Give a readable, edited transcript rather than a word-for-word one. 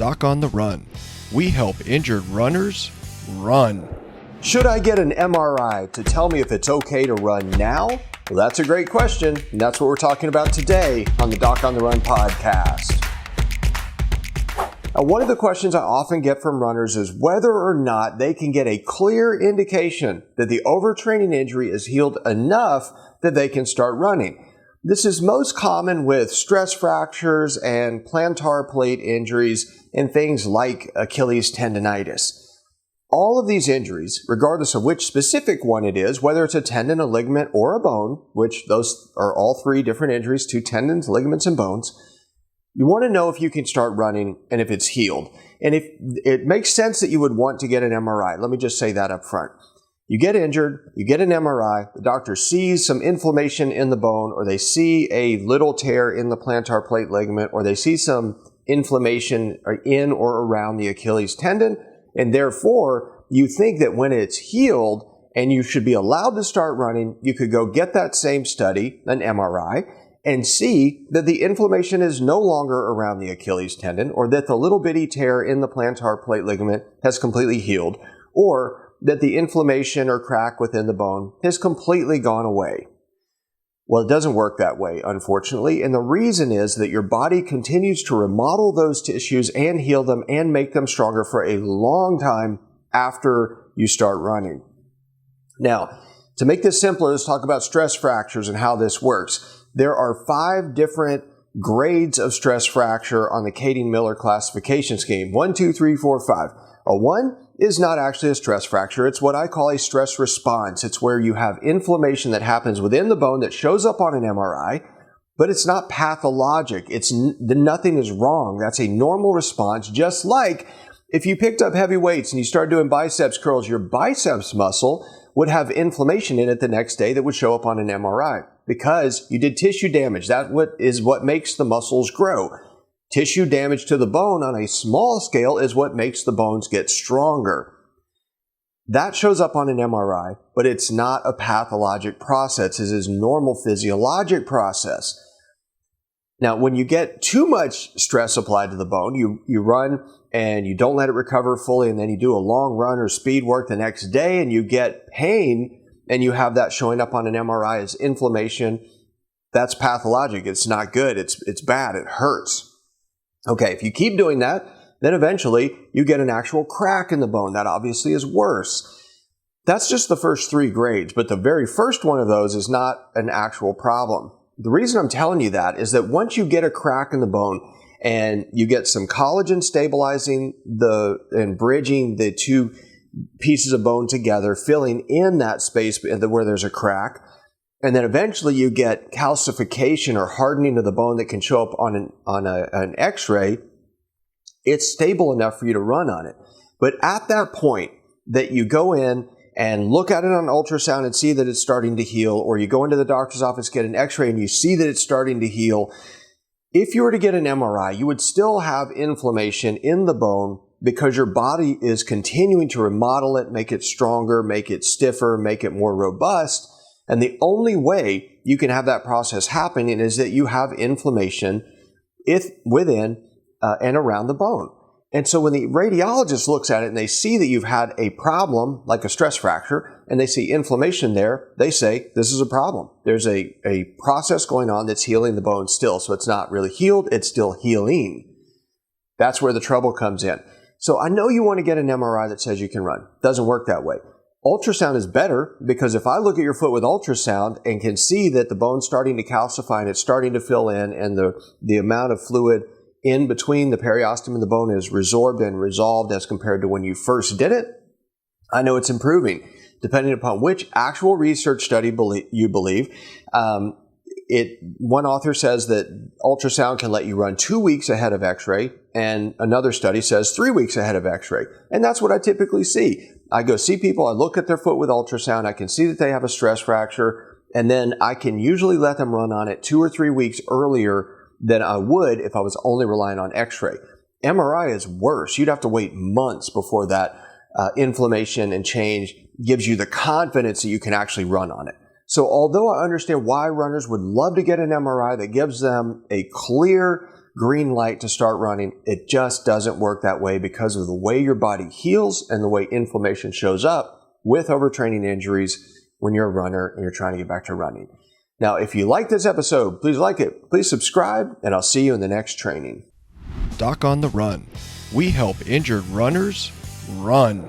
Doc on the Run. We help injured runners run. Should I get an MRI to tell me if it's okay to run now? Well, that's a great question, and that's what we're talking about today on the Doc on the Run podcast. Now, one of the questions I often get from runners is whether or not they can get a clear indication that the overtraining injury is healed enough that they can start running. This is most common with stress fractures and plantar plate injuries and things like Achilles tendonitis. All of these injuries, regardless of which specific one it is, whether it's a tendon, a ligament, or a bone, which those are all three different injuries to tendons, ligaments, and bones, you want to know if you can start running and if it's healed. And if it makes sense that you would want to get an MRI, let me just say that up front. You get injured, you get an MRI, the doctor sees some inflammation in the bone, or they see a little tear in the plantar plate ligament, or they see some inflammation in or around the Achilles tendon, and therefore you think that when it's healed and you should be allowed to start running, you could go get that same study, an MRI, and see that the inflammation is no longer around the Achilles tendon, or that the little bitty tear in the plantar plate ligament has completely healed, or that the inflammation or crack within the bone has completely gone away. Well, it doesn't work that way, unfortunately, and the reason is that your body continues to remodel those tissues and heal them and make them stronger for a long time after you start running. Now, to make this simpler, let's talk about stress fractures and how this works. There are 5 different grades of stress fracture on the Kading-Miller classification scheme. 1, 2, 3, 4, 5. A 1 is not actually a stress fracture. It's what I call a stress response. It's where you have inflammation that happens within the bone that shows up on an MRI, but it's not pathologic. Nothing is wrong. That's a normal response, just like if you picked up heavy weights and you started doing biceps curls, your biceps muscle would have inflammation in it the next day that would show up on an MRI because you did tissue damage. That is what makes the muscles grow. Tissue damage to the bone on a small scale is what makes the bones get stronger. That shows up on an MRI, but it's not a pathologic process. It is a normal physiologic process. Now, when you get too much stress applied to the bone, you run and you don't let it recover fully, and then you do a long run or speed work the next day and you get pain, and you have that showing up on an MRI as inflammation. That's pathologic. It's not good. It's bad. It hurts. Okay, if you keep doing that, then eventually you get an actual crack in the bone. That obviously is worse. That's just the first 3 grades, but the very first one of those is not an actual problem. The reason I'm telling you that is that once you get a crack in the bone and you get some collagen stabilizing and bridging the 2 pieces of bone together, filling in that space where there's a crack, and then eventually you get calcification or hardening of the bone that can show up on an x-ray, it's stable enough for you to run on it. But at that point that you go in and look at it on ultrasound and see that it's starting to heal, or you go into the doctor's office, get an x-ray, and you see that it's starting to heal, if you were to get an MRI, you would still have inflammation in the bone because your body is continuing to remodel it, make it stronger, make it stiffer, make it more robust. And the only way you can have that process happening is that you have inflammation within and around the bone. And so when the radiologist looks at it and they see that you've had a problem, like a stress fracture, and they see inflammation there, they say, this is a problem. There's a process going on that's healing the bone still. So it's not really healed, it's still healing. That's where the trouble comes in. So I know you want to get an MRI that says you can run. Doesn't work that way. Ultrasound is better because if I look at your foot with ultrasound and can see that the bone's starting to calcify and it's starting to fill in, and the amount of fluid in between the periosteum and the bone is resorbed and resolved as compared to when you first did it, I know it's improving. Depending upon which actual research study you believe, one author says that ultrasound can let you run 2 weeks ahead of x-ray, and another study says 3 weeks ahead of x-ray. And that's what I typically see. I go see people, I look at their foot with ultrasound, I can see that they have a stress fracture, and then I can usually let them run on it 2 or 3 weeks earlier than I would if I was only relying on x-ray. MRI is worse. You'd have to wait months before that inflammation and change gives you the confidence that you can actually run on it. So although I understand why runners would love to get an MRI that gives them a clear green light to start running. It just doesn't work that way because of the way your body heals and the way inflammation shows up with overtraining injuries when you're a runner and you're trying to get back to running. Now, if you like this episode, please like it, please subscribe, and I'll see you in the next training. Doc on the Run. We help injured runners run.